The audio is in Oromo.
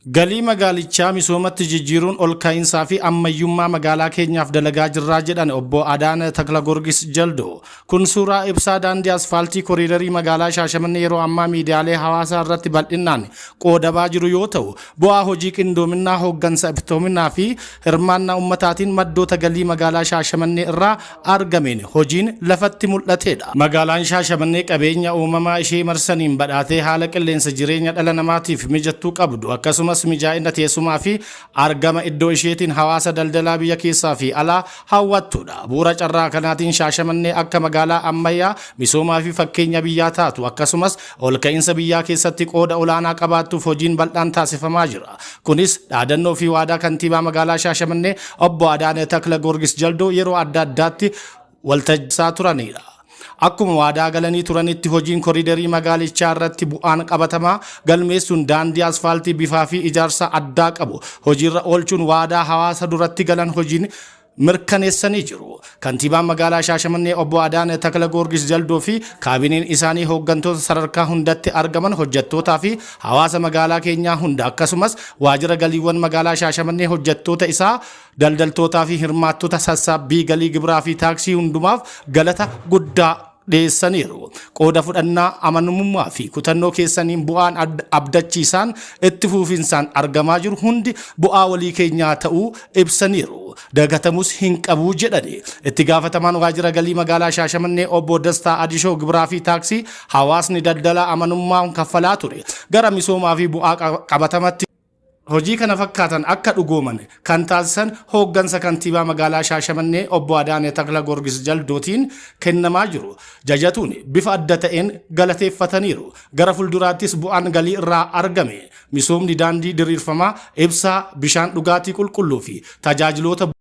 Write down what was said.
Galii magaalichaa misoomatti jijjiiruun ol ka'iinsaa fi ammayyummaa magaalaa keenyaaf dalagaa jirraa jedhan obbo Adaana Taklagorgis Jaldo. Kun suuraa ibsaa daandii asfaaltii koriidarii magaalaa Shaashamannee yeroo ammaa miidiyaalee hawaasaa irratti bal'inaan qoodabaa jiru yoo ta'u, bu'aa hojii qindoominaa hooggansa iftoominaa fi hirmaannaa ummataatiin maddoota galii magaalaa Shaashamannee irraa argameen hojiin lafatti mul'atedha. Magaalaan Shaashamannee qabeenya uumamaa ishee marsaniin badhaatee haala qilleensa jireenya dhala namaatiif mijattuu qabdu akkasumas mijaa'ina teessumaa fi argama iddoo isheetiin hawaasa daldalaa biyya keessaa fi alaa hawwattudha. Bu'uura carraa kanaatiin Shaashamannee akka magaalaa ammayyaa misoomaa fi fakkeenya biyyaa taatu akkasumas ol ka'iinsa biyyaa keessatti qooda olaanaa qabaattuuf hojiin bal'aan taasifamaa jira. Kunis dhaadannoo fi waadaa kantiibaa magaalaa Shaashamannee obbo Adaana Taklagorgis Jaldoo yeroo adda addaatti waltajjisaa turanidha. Akkuma waadaa galanii turanitti hojiin koriidarii magaalichaa irratti bu'aan qabatamaa galmeessuun daandii asfaaltii bifaa fi ijaarsa addaa qabu hojiirra oolchuun waadaa hawaasa duratti galan hojiin mirkaneessanii jiru. Kantiibaan magaalaa Shaashamannee obbo Adaana Taklagorgis Jaldoo fi kaabineen isaanii hooggantoota sadarkaa hundatti argaman hojjettootaa fi hawaasa magaalaa keenyaa hunda akkasumas waajjira galiiwwan magaalaa Shaashamannee hojjettoota isaa daldaltootaa fi hirmaattota sassaabbii galii gibiraa fi taaksii hundumaaf galata guddaa dhiyeessaniiru. Qooda fudhannaa amanamummaa fi kutannoo keessaniin bu'aan abdachiisaan itti fufinsaan argamaa jiru hundi bu'aa walii keenyaa ta'uu ibsaniiru. Dagatamus hin qabu jedhani. Itti gaafatamaan waajjira galii magaalaa Shaashamannee obbo Dastaa Adishoo gibiraa fi taaksii hawaasni daldalaa amanamummaan kaffalaa ture gara misoomaa fi bu'aa qabatamatti hojii kana fakkaatan akka dhugooman kan taasisan hooggansa kantiibaa magaalaa Shaashamannee obbo Adaana Taklagorgis Jaldootiin kennamaa jiru jajatuun bifa adda ta'een galateeffataniiru. Gara fuulduraattis bu'aan galii irraa argame misoomni daandii diriirfamaa, ibsaa, bishaan dhugaatii qulqulluu fi tajaajiloota